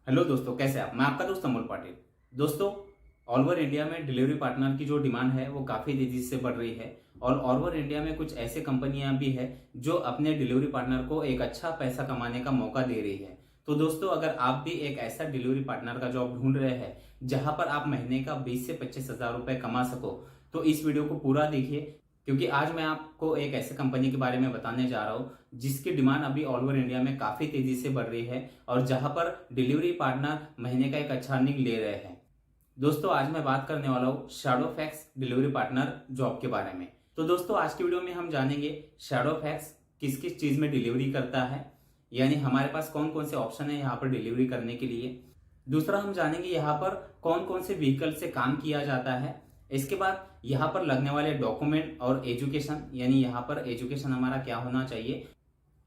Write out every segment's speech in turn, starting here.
Hello दोस्तों, कैसे आप? मैं आपका दोस्त अमोल पाटिल। दोस्तों, ऑल ओवर इंडिया में डिलीवरी पार्टनर की जो डिमांड है वो काफ़ी तेज़ी से बढ़ रही है और ऑल ओवर इंडिया में कुछ ऐसे कंपनियां भी है जो अपने डिलीवरी पार्टनर को एक अच्छा पैसा कमाने का मौका दे रही है। तो दोस्तों, अगर आप भी एक ऐसा डिलीवरी पार्टनर का जॉब ढूंढ रहे हैं जहां पर आप महीने का 20 से 25 हज़ार रुपये कमा सको, तो इस वीडियो को पूरा देखिए, क्योंकि आज मैं आपको एक ऐसे कंपनी के बारे में बताने जा रहा हूँ जिसकी डिमांड अभी ऑल ओवर इंडिया में काफ़ी तेज़ी से बढ़ रही है और जहां पर डिलीवरी पार्टनर महीने का एक अच्छा अर्निंग ले रहे हैं। दोस्तों, आज मैं बात करने वाला हूँ शैडोफैक्स डिलीवरी पार्टनर जॉब के बारे में। तो दोस्तों, आज की वीडियो में हम जानेंगे शैडोफैक्स किस किस चीज़ में डिलीवरी करता है, यानी हमारे पास कौन कौन से ऑप्शन है यहाँ पर डिलीवरी करने के लिए। दूसरा, हम जानेंगे यहाँ पर कौन कौन से व्हीकल से काम किया जाता है। इसके बाद यहाँ पर लगने वाले डॉक्यूमेंट और एजुकेशन, यानी यहाँ पर एजुकेशन हमारा क्या होना चाहिए।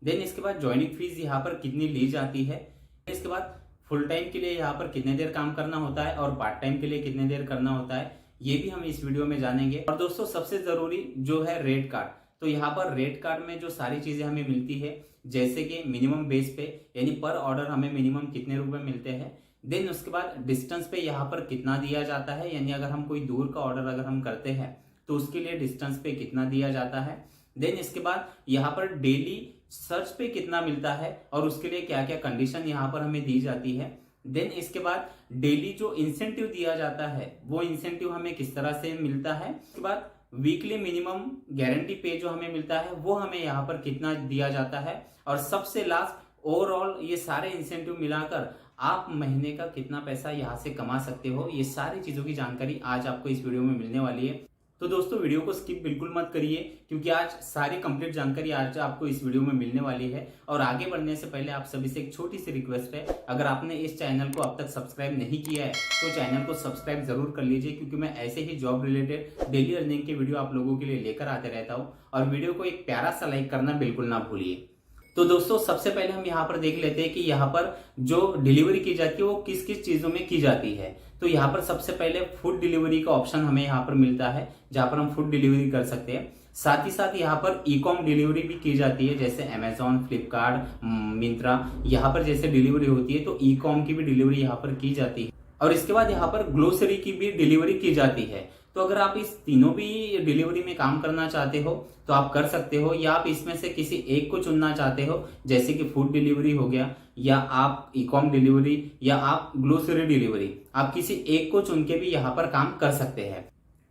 देन इसके बाद ज्वाइनिंग फीस यहाँ पर कितनी ली जाती है। इसके बाद फुल टाइम के लिए यहाँ पर कितने देर काम करना होता है और पार्ट टाइम के लिए कितने देर करना होता है, ये भी हम इस वीडियो में जानेंगे। और दोस्तों, सबसे जरूरी जो है रेट कार्ड। तो यहाँ पर रेट कार्ड में जो सारी चीजें हमें मिलती है, जैसे कि मिनिमम बेस पे यानी पर ऑर्डर हमें मिनिमम कितने रुपए मिलते हैं। देन उसके बाद डिस्टेंस पे यहाँ पर कितना दिया जाता है, यानी अगर हम कोई दूर का ऑर्डर अगर हम करते हैं तो उसके लिए डिस्टेंस पे कितना दिया जाता है। देन इसके बाद यहाँ पर डेली सर्च पे कितना मिलता है और उसके लिए क्या क्या कंडीशन यहाँ पर हमें दी जाती है। देन इसके बाद डेली जो इंसेंटिव दिया जाता है वो इंसेंटिव हमें किस तरह से मिलता है। उसके बाद वीकली मिनिमम गारंटी पे जो हमें मिलता है वो हमें यहाँ पर कितना दिया जाता है। और सबसे लास्ट, ओवरऑल ये सारे इंसेंटिव मिलाकर आप महीने का कितना पैसा यहाँ से कमा सकते हो, ये सारी चीजों की जानकारी आज आपको इस वीडियो में मिलने वाली है। तो दोस्तों, वीडियो को स्किप बिल्कुल मत करिए, क्योंकि आज सारी कंप्लीट जानकारी आज आपको इस वीडियो में मिलने वाली है। और आगे बढ़ने से पहले आप सभी से एक छोटी सी रिक्वेस्ट है, अगर आपने इस चैनल को अब तक सब्सक्राइब नहीं किया है तो चैनल को सब्सक्राइब जरूर कर लीजिए, क्योंकि मैं ऐसे ही जॉब रिलेटेड डेली अर्निंग के वीडियो आप लोगों के लिए लेकर आते रहता हूँ। और वीडियो को एक प्यारा सा लाइक करना बिल्कुल ना भूलिए। तो दोस्तों, सबसे पहले हम यहाँ पर देख लेते हैं कि यहाँ पर जो डिलीवरी की जाती है वो किस किस चीजों में की जाती है। तो यहाँ पर सबसे पहले फूड डिलीवरी का ऑप्शन हमें यहाँ पर मिलता है, जहाँ पर हम फूड डिलीवरी कर सकते हैं। साथ ही साथ यहाँ पर ई कॉम डिलीवरी भी की जाती है, जैसे अमेजोन, फ्लिपकार्ट, मिंत्रा, यहाँ पर जैसे डिलीवरी होती है तो ई कॉम की भी डिलीवरी यहाँ पर की जाती है। और इसके बाद यहाँ पर ग्लोसरी की भी डिलीवरी की जाती है। तो अगर आप इस तीनों भी डिलीवरी में काम करना चाहते हो तो आप कर सकते हो, या आप इसमें से किसी एक को चुनना चाहते हो, जैसे कि फूड डिलीवरी हो गया, या आप ई कॉम डिलीवरी, या आप ग्लोसरी डिलीवरी, आप किसी एक को चुन के भी यहाँ पर काम कर सकते हैं।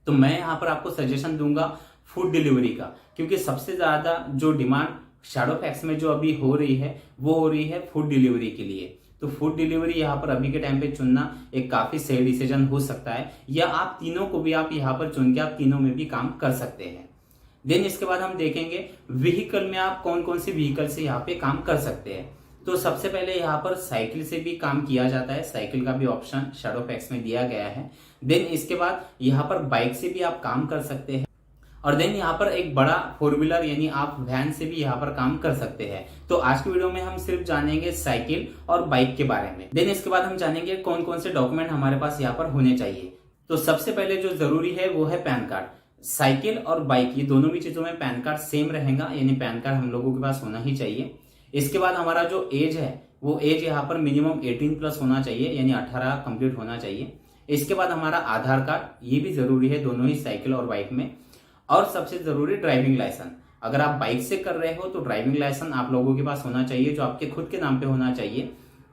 तो मैं यहाँ पर आपको सजेशन दूंगा फूड डिलीवरी का, क्योंकि सबसे ज्यादा जो डिमांड शैडोफैक्स में जो अभी हो रही है वो हो रही है फूड डिलीवरी के लिए। तो फूड डिलीवरी यहाँ पर अभी के टाइम पे चुनना एक काफी सही डिसीजन हो सकता है, या आप तीनों को भी आप यहाँ पर चुन के आप तीनों में भी काम कर सकते हैं। देन इसके बाद हम देखेंगे व्हीकल में आप कौन कौन से व्हीकल से यहाँ पे काम कर सकते हैं। तो सबसे पहले यहाँ पर साइकिल से भी काम किया जाता है, साइकिल का भी ऑप्शन शैडोफैक्स में दिया गया है। देन इसके बाद यहाँ पर बाइक से भी आप काम कर सकते हैं। और देन यहाँ पर एक बड़ा फोर व्हीलर यानी आप वैन से भी यहाँ पर काम कर सकते हैं। तो आज की वीडियो में हम सिर्फ जानेंगे साइकिल और बाइक के बारे में। देन इसके बाद हम जानेंगे कौन कौन से डॉक्यूमेंट हमारे पास यहाँ पर होने चाहिए। तो सबसे पहले जो जरूरी है वो है पैन कार्ड। साइकिल और बाइक ये दोनों भी चीजों में पैन कार्ड सेम रहेगा, यानी पैन कार्ड हम लोगों के पास होना ही चाहिए। इसके बाद हमारा जो एज है वो एज यहाँ पर मिनिमम 18+ होना चाहिए, यानी 18 कंप्लीट होना चाहिए। इसके बाद हमारा आधार कार्ड, ये भी जरूरी है दोनों ही साइकिल और बाइक में। और सबसे जरूरी ड्राइविंग लाइसेंस। अगर आप बाइक से कर रहे हो तो ड्राइविंग लाइसेंस आप लोगों के पास होना चाहिए, जो आपके खुद के नाम पे होना चाहिए।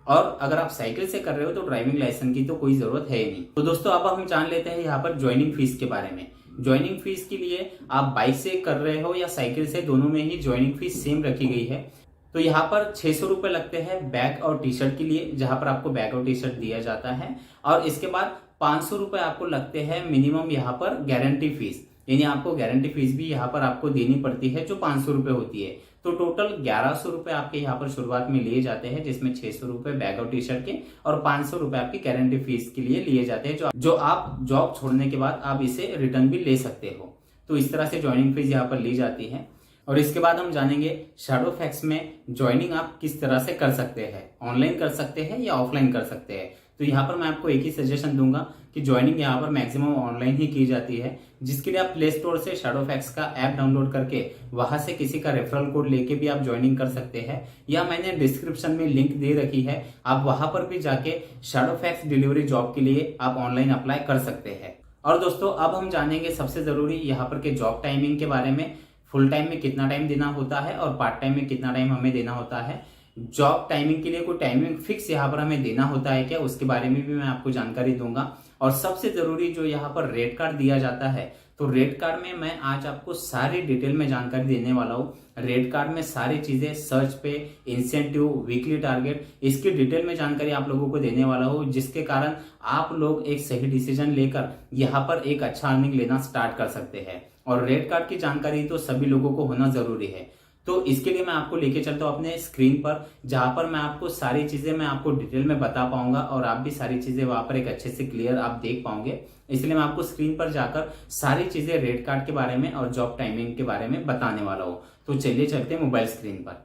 और अगर आप साइकिल से कर रहे हो तो ड्राइविंग लाइसेंस की तो कोई जरूरत है ही नहीं। तो दोस्तों, अब हम जान लेते हैं यहाँ पर ज्वाइनिंग फीस के बारे में। ज्वाइनिंग फीस के लिए आप बाइक से कर रहे हो या साइकिल से, दोनों में ही ज्वाइनिंग फीस सेम रखी गई है। तो यहाँ पर 600 रुपए लगते हैं बैग और टी शर्ट के लिए, जहां पर आपको बैग और टी शर्ट दिया जाता है। और इसके बाद 500 रुपए आपको लगते हैं मिनिमम यहाँ पर गारंटी फीस, यानी आपको गारंटी फीस भी यहाँ पर आपको देनी पड़ती है, जो 500 रुपए होती है। तो टोटल 1100 रुपए आपके यहाँ पर शुरुआत में लिए जाते हैं, जिसमें 600 रुपए बैग और टी शर्ट के और 500 रुपए आपकी गारंटी फीस के लिए लिए जाते हैं, जो आप जॉब छोड़ने के बाद आप इसे रिटर्न भी ले सकते हो। तो इस तरह से ज्वाइनिंग फीस यहाँ पर ली जाती है। और इसके बाद हम जानेंगे शैडोफैक्स में ज्वाइनिंग आप किस तरह से कर सकते हैं, ऑनलाइन कर सकते हैं या ऑफलाइन कर सकते हैं। तो यहाँ पर मैं आपको एक ही सजेशन दूंगा कि ज्वाइनिंग यहाँ पर मैक्सिमम ऑनलाइन ही की जाती है, जिसके लिए आप प्ले स्टोर से शैडोफैक्स का ऐप डाउनलोड करके वहां से किसी का रेफरल कोड लेके भी आप ज्वाइनिंग कर सकते हैं, या मैंने डिस्क्रिप्शन में लिंक दे रखी है, आप वहां पर भी जाके शैडोफैक्स डिलीवरी जॉब के लिए आप ऑनलाइन अप्लाई कर सकते हैं। और दोस्तों अब हम जानेंगे सबसे जरूरी यहाँ पर के जॉब टाइमिंग के बारे में। फुल टाइम में कितना टाइम देना होता है और पार्ट टाइम में कितना टाइम हमें देना होता है। जॉब टाइमिंग के लिए कोई टाइमिंग फिक्स यहाँ पर हमें देना होता है क्या, उसके बारे में भी मैं आपको जानकारी दूंगा। और सबसे जरूरी जो यहाँ पर रेट कार्ड दिया जाता है, तो रेट कार्ड में मैं आज आपको सारी डिटेल में जानकारी देने वाला हूँ। रेट कार्ड में सारी चीजें, सर्च पे, इंसेंटिव, वीकली टारगेट, इसकी डिटेल में जानकारी आप लोगों को देने वाला हूँ, जिसके कारण आप लोग एक सही डिसीजन लेकर यहाँ पर एक अच्छा अर्निंग लेना स्टार्ट कर सकते हैं। और रेट कार्ड की जानकारी तो सभी लोगों को होना जरूरी है। तो इसके लिए मैं आपको लेके चलता हूँ अपने स्क्रीन पर, जहां पर मैं आपको सारी चीजें मैं आपको डिटेल में बता पाऊंगा और आप भी सारी चीजें वहां पर एक अच्छे से क्लियर आप देख पाओगे। इसलिए मैं आपको स्क्रीन पर जाकर सारी चीजें रेट कार्ड के बारे में और जॉब टाइमिंग के बारे में बताने वाला हूँ। तो चलिए चलते हैं मोबाइल स्क्रीन पर।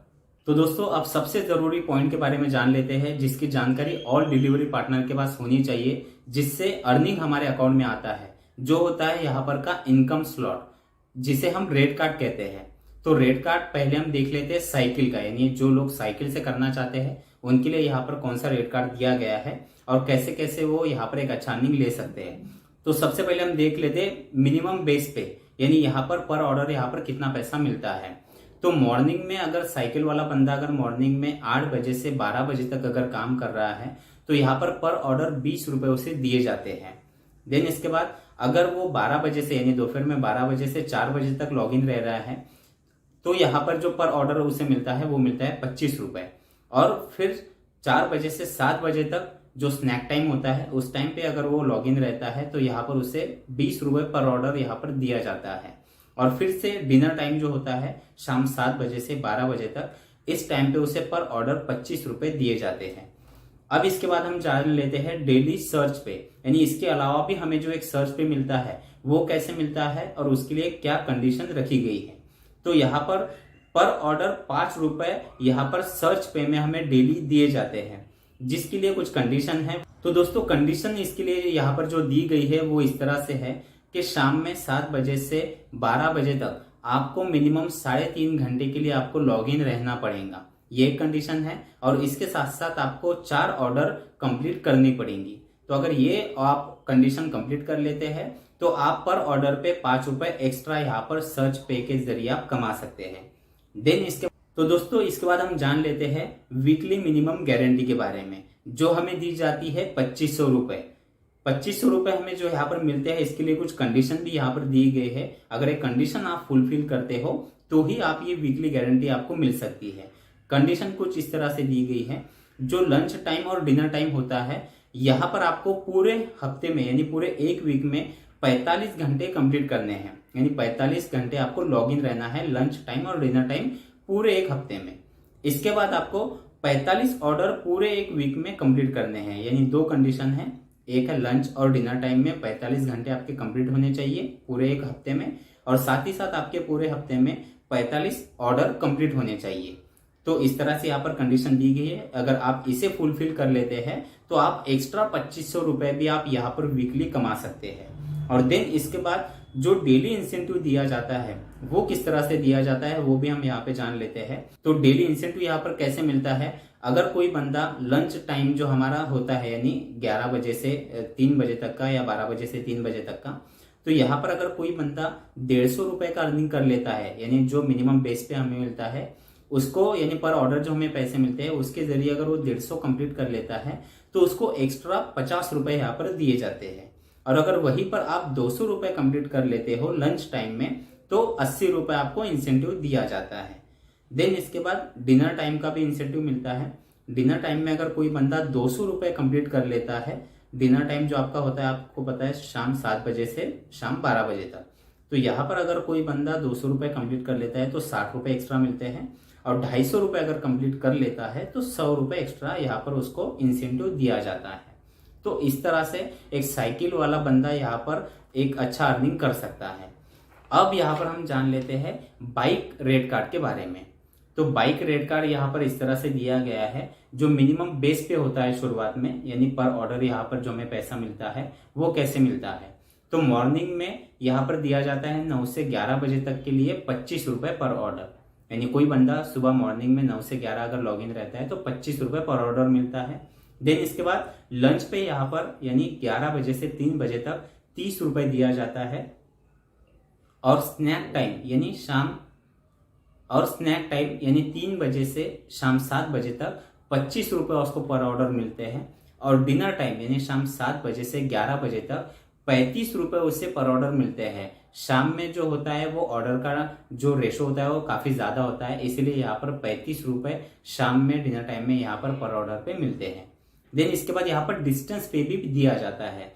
तो दोस्तों अब सबसे जरूरी पॉइंट के बारे में जान लेते हैं, जिसकी जानकारी ऑल डिलीवरी पार्टनर के पास होनी चाहिए, जिससे अर्निंग हमारे अकाउंट में आता है, जो होता है यहाँ पर का इनकम स्लॉट, जिसे हम रेट कार्ड कहते हैं। तो रेट कार्ड पहले हम देख लेते हैं साइकिल का, यानी जो लोग साइकिल से करना चाहते हैं उनके लिए यहाँ पर कौन सा रेट कार्ड दिया गया है और कैसे कैसे वो यहाँ पर एक अच्छा अर्निंग ले सकते हैं। तो सबसे पहले हम देख लेते हैं मिनिमम बेस पे, यानी यहाँ पर ऑर्डर यहाँ पर कितना पैसा मिलता है। तो मॉर्निंग में अगर साइकिल वाला बंदा अगर मॉर्निंग में 8 बजे से 12 बजे तक अगर काम कर रहा है तो यहाँ पर ऑर्डर 20 रुपए उसे दिए जाते हैं। देन इसके बाद अगर वो 12 बजे से यानी दोपहर में 12 बजे से 4 बजे तक लॉग इन रह रहा है तो यहाँ पर जो पर ऑर्डर उसे मिलता है वो मिलता है 25 रुपए। और फिर 4 बजे से 7 बजे तक जो स्नैक टाइम होता है उस टाइम पे अगर वो लॉग इन रहता है तो यहाँ पर उसे 20 रुपए पर ऑर्डर यहाँ पर दिया जाता है। और फिर से डिनर टाइम जो होता है शाम 7 बजे से 12 बजे तक, इस टाइम पे उसे पर ऑर्डर 25 रुपए दिए जाते हैं। अब इसके बाद हम जान लेते हैं डेली सर्च पे, यानी इसके अलावा भी हमें जो एक सर्च पे मिलता है वो कैसे मिलता है और उसके लिए क्या कंडीशन रखी गई है। तो यहाँ पर ऑर्डर 5 रुपए यहाँ पर सर्च पे में हमें डेली दिए जाते हैं, जिसके लिए कुछ कंडीशन है। तो दोस्तों कंडीशन इसके लिए यहाँ पर जो दी गई है वो इस तरह से है कि शाम में 7 बजे से 12 बजे तक आपको मिनिमम 3.5 घंटे के लिए आपको लॉग इन रहना पड़ेगा, ये एक कंडीशन है। और इसके साथ साथ आपको 4 ऑर्डर कंप्लीट करनी पड़ेंगी। तो अगर ये आप कंडीशन कंप्लीट कर लेते हैं तो आप पर ऑर्डर पे 5 रुपए एक्स्ट्रा यहाँ पर सर्च पे के जरिए आप कमा सकते हैं। देन तो दोस्तों इसके बाद हम जान लेते हैं वीकली मिनिमम गारंटी के बारे में, जो हमें दी जाती है 2500 रुपए। 2500 रुपए हमें जो यहाँ पर मिलते हैं, इसके लिए कुछ कंडीशन भी यहाँ पर दी गई है। अगर एक कंडीशन आप फुलफिल करते हो तो ही आप ये वीकली गारंटी आपको मिल सकती है। कंडीशन कुछ इस तरह से दी गई है, जो लंच टाइम और डिनर टाइम होता है यहाँ पर आपको पूरे हफ्ते में यानी पूरे एक वीक में 45 घंटे कंप्लीट करने हैं, यानी 45 घंटे आपको लॉग इन रहना है लंच टाइम और डिनर टाइम पूरे एक हफ्ते में। इसके बाद आपको 45 ऑर्डर पूरे एक वीक में कंप्लीट करने हैं, यानी 2 कंडीशन है, एक है लंच और डिनर टाइम में 45 घंटे आपके कंप्लीट होने चाहिए पूरे एक हफ्ते में, और साथ ही साथ आपके पूरे हफ्ते में 45 ऑर्डर कंप्लीट होने चाहिए। तो इस तरह से यहाँ पर कंडीशन दी गई है। अगर आप इसे फुलफिल कर लेते हैं तो आप एक्स्ट्रा 2500 रुपए भी आप यहाँ पर वीकली कमा सकते हैं। और देन इसके बाद जो डेली इंसेंटिव दिया जाता है वो किस तरह से दिया जाता है वो भी हम यहाँ पे जान लेते हैं। तो डेली इंसेंटिव यहाँ पर कैसे मिलता है, अगर कोई बंदा लंच टाइम जो हमारा होता है यानी 11 बजे से 3 बजे तक का या 12 बजे से 3 बजे तक का, तो यहाँ पर अगर कोई बंदा 150 रुपए का अर्निंग कर लेता है, यानी जो मिनिमम बेस पे हमें मिलता है उसको, यानी पर ऑर्डर जो हमें पैसे मिलते हैं उसके जरिए अगर वो 150 कंप्लीट कर लेता है तो उसको एक्स्ट्रा 50 रुपए यहाँ पर दिए जाते हैं। और अगर वहीं पर आप 200 रुपए कंप्लीट कर लेते हो लंच टाइम में तो 80 रुपए आपको इंसेंटिव दिया जाता है। देन इसके बाद डिनर टाइम का भी इंसेंटिव मिलता है। डिनर टाइम में अगर कोई बंदा 200 रुपए कंप्लीट कर लेता है, डिनर टाइम जो आपका होता है आपको पता है शाम 7 बजे से शाम 12 बजे तक, तो यहाँ पर अगर कोई बंदा 200 रुपए कंप्लीट कर लेता है तो 60 रुपए एक्स्ट्रा मिलते हैं, और 250 रुपए अगर कंप्लीट कर लेता है तो 100 रुपए एक्स्ट्रा यहाँ पर उसको इंसेंटिव दिया जाता है। तो इस तरह से एक साइकिल वाला बंदा यहाँ पर एक अच्छा अर्निंग कर सकता है। अब यहाँ पर हम जान लेते हैं बाइक रेट कार्ड के बारे में। तो बाइक रेट कार्ड यहाँ पर इस तरह से दिया गया है। जो मिनिमम बेस पे होता है शुरुआत में, यानी पर ऑर्डर यहाँ पर जो हमें पैसा मिलता है वो कैसे मिलता है। तो मॉर्निंग में यहाँ पर दिया जाता है 9 से 11 बजे तक के लिए 25 रुपए पर ऑर्डर, यानी कोई बंदा सुबह मॉर्निंग में 9 से 11 अगर लॉग इन रहता है तो 25 रुपए पर ऑर्डर मिलता है। देन इसके बाद लंच पे यहाँ पर यानी 11 बजे से 3 बजे तक 30 रुपए दिया जाता है। और स्नैक टाइम यानी 3 बजे से शाम 7 बजे तक 25 रुपए उसको पर ऑर्डर मिलते हैं। और डिनर टाइम यानी शाम 7 बजे से 11 बजे तक 35 रुपए उससे पर ऑर्डर मिलते हैं। शाम में जो होता है वो ऑर्डर का जो रेशो होता है वो काफी ज्यादा होता है, इसीलिए यहाँ पर 35 रुपए शाम में डिनर टाइम में यहाँ पर ऑर्डर पे मिलते हैं। देन इसके बाद यहाँ पर डिस्टेंस पे भी दिया जाता है,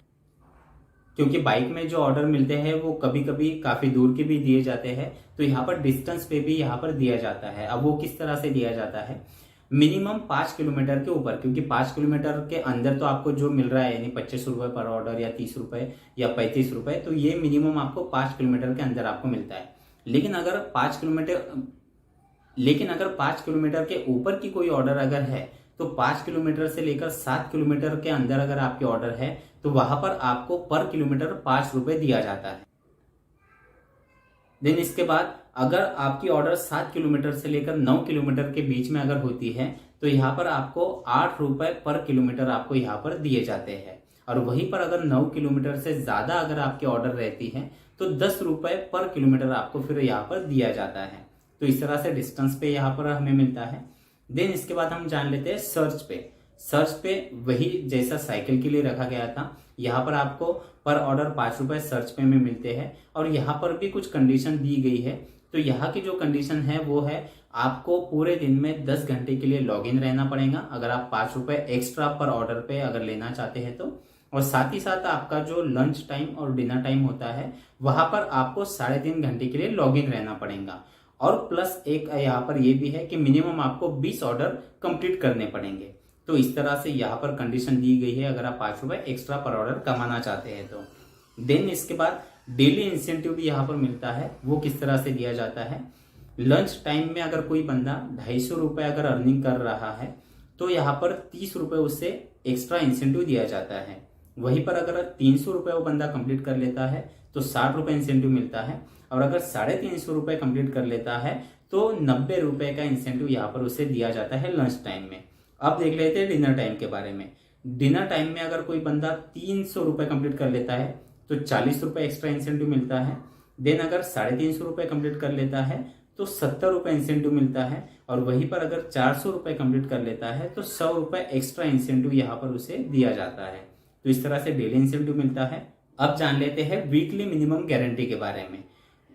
क्योंकि बाइक में जो ऑर्डर मिलते हैं वो कभी कभी काफी दूर के भी दिए जाते हैं, तो यहाँ पर डिस्टेंस पे भी यहाँ पर दिया जाता है। अब वो किस तरह से दिया जाता है, मिनिमम 5 किलोमीटर के ऊपर, क्योंकि 5 किलोमीटर के अंदर तो आपको जो मिल रहा है यानी 25 रुपए पर ऑर्डर या 30 रुपए या 35 रुपए, तो ये मिनिमम आपको 5 किलोमीटर के अंदर आपको मिलता है। लेकिन अगर 5 किलोमीटर के ऊपर की कोई ऑर्डर अगर है तो 5 किलोमीटर से लेकर 7 किलोमीटर के अंदर अगर आपके ऑर्डर है तो वहां पर आपको पर किलोमीटर 5 रुपए दिया जाता है। देन इसके बाद अगर आपकी ऑर्डर 7 किलोमीटर से लेकर 9 किलोमीटर के बीच में अगर होती है तो यहाँ पर आपको 8 रुपए पर किलोमीटर आपको यहाँ पर दिए जाते हैं। और वहीं पर अगर 9 किलोमीटर से ज्यादा अगर आपकी ऑर्डर रहती है तो 10 रुपए पर किलोमीटर आपको फिर यहाँ पर दिया जाता है। तो इस तरह से डिस्टेंस पे यहाँ पर हमें मिलता है। देन इसके बाद हम जान लेते हैं सर्च पे वही जैसा साइकिल के लिए रखा गया था, यहाँ पर आपको पर ऑर्डर 5 रुपए सर्च पे में मिलते हैं। और यहाँ पर भी कुछ कंडीशन दी गई है। तो यहाँ की जो कंडीशन है वो है आपको पूरे दिन में 10 घंटे के लिए लॉग इन रहना पड़ेगा अगर आप 5 रुपए एक्स्ट्रा पर ऑर्डर पे अगर लेना चाहते हैं तो। और साथ ही साथ आपका जो लंच टाइम और डिनर टाइम होता है वहां पर आपको 3.5 घंटे के लिए लॉग इन रहना पड़ेगा। और प्लस एक यहाँ पर ये भी है कि मिनिमम आपको 20 ऑर्डर कंप्लीट करने पड़ेंगे। तो इस तरह से यहाँ पर कंडीशन दी गई है अगर आप 5 रुपए एक्स्ट्रा पर ऑर्डर कमाना चाहते हैं तो। देन इसके बाद डेली इंसेंटिव भी यहाँ पर मिलता है। वो किस तरह से दिया जाता है, लंच टाइम में अगर कोई बंदा 250 रुपए अगर अर्निंग कर रहा है तो यहाँ पर 30 रुपए उससे एक्स्ट्रा इंसेंटिव दिया जाता है। वहीं पर अगर 300 रुपए वो बंदा कंप्लीट कर लेता है तो 60 रुपए इंसेंटिव मिलता है। और अगर 350 रुपए कंप्लीट कर लेता है तो 90 रुपए का इंसेंटिव यहाँ पर उसे दिया जाता है लंच टाइम में। अब देख लेते हैं डिनर टाइम के बारे में। डिनर टाइम में अगर कोई बंदा 300 रुपए कंप्लीट कर लेता है तो 40 रुपए एक्स्ट्रा इंसेंटिव मिलता है। देन अगर 350 रुपए कंप्लीट कर लेता है तो 70 रुपए इंसेंटिव मिलता है। और वहीं पर अगर 400 रुपए कंप्लीट कर लेता है तो 100 रुपए एक्स्ट्रा इंसेंटिव यहाँ पर उसे दिया जाता है। तो इस तरह से डेली इंसेंटिव मिलता है। अब जान लेते हैं वीकली मिनिमम गारंटी के बारे में।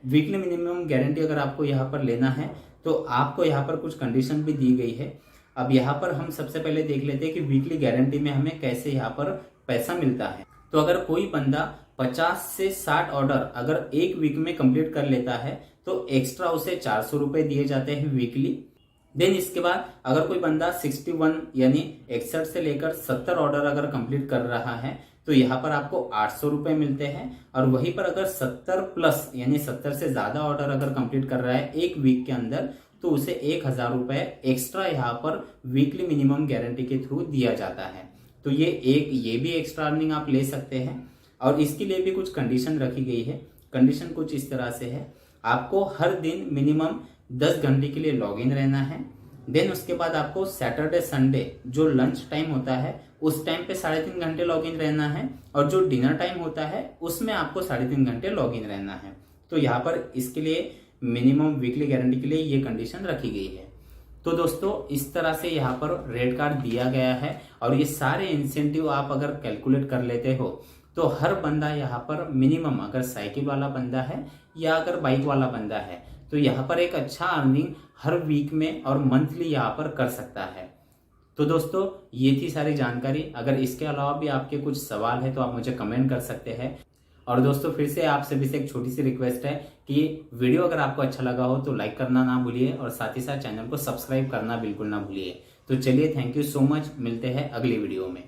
वीकली मिनिमम गारंटी अगर आपको यहाँ पर लेना है तो आपको यहाँ पर कुछ कंडीशन भी दी गई है। अब यहाँ पर हम सबसे पहले देख लेते हैं कि वीकली गारंटी में हमें कैसे यहाँ पर पैसा मिलता है। तो अगर कोई बंदा 50 से 60 ऑर्डर अगर एक वीक में कंप्लीट कर लेता है तो एक्स्ट्रा उसे 400 रुपए दिए जाते हैं वीकली। देन इसके बाद अगर कोई बंदा 61 यानी 61 से लेकर 70 ऑर्डर अगर कंप्लीट कर रहा है तो यहाँ पर आपको 800 रुपए मिलते हैं। और वहीं पर अगर 70 प्लस यानी 70 से ज्यादा ऑर्डर अगर कंप्लीट कर रहा है एक वीक के अंदर तो उसे 1000 रुपए एक्स्ट्रा यहाँ पर वीकली मिनिमम गारंटी के थ्रू दिया जाता है। तो ये भी एक्स्ट्रा अर्निंग आप ले सकते हैं। और इसके लिए भी कुछ कंडीशन रखी गई है। कंडीशन कुछ इस तरह से है, आपको हर दिन मिनिमम 10 घंटे के लिए लॉग इन रहना है। देन उसके बाद आपको सैटरडे संडे जो लंच टाइम होता है उस टाइम पे 3.5 घंटे लॉग इन रहना है। और जो डिनर टाइम होता है उसमें आपको 3.5 घंटे लॉग इन रहना है। तो यहाँ पर इसके लिए मिनिमम वीकली गारंटी के लिए ये कंडीशन रखी गई है। तो दोस्तों इस तरह से यहाँ पर रेट कार्ड दिया गया है। और ये सारे इंसेंटिव आप अगर कैलकुलेट कर लेते हो तो हर बंदा यहाँ पर मिनिमम अगर साइकिल वाला बंदा है या अगर बाइक वाला बंदा है तो यहाँ पर एक अच्छा अर्निंग हर वीक में और मंथली यहाँ पर कर सकता है। तो दोस्तों ये थी सारी जानकारी। अगर इसके अलावा भी आपके कुछ सवाल है तो आप मुझे कमेंट कर सकते हैं। और दोस्तों फिर से आप सभी से एक छोटी सी रिक्वेस्ट है कि वीडियो अगर आपको अच्छा लगा हो तो लाइक करना ना भूलिए और साथ ही साथ चैनल को सब्सक्राइब करना बिल्कुल ना भूलिए। तो चलिए, थैंक यू सो मच, मिलते हैं अगली वीडियो में।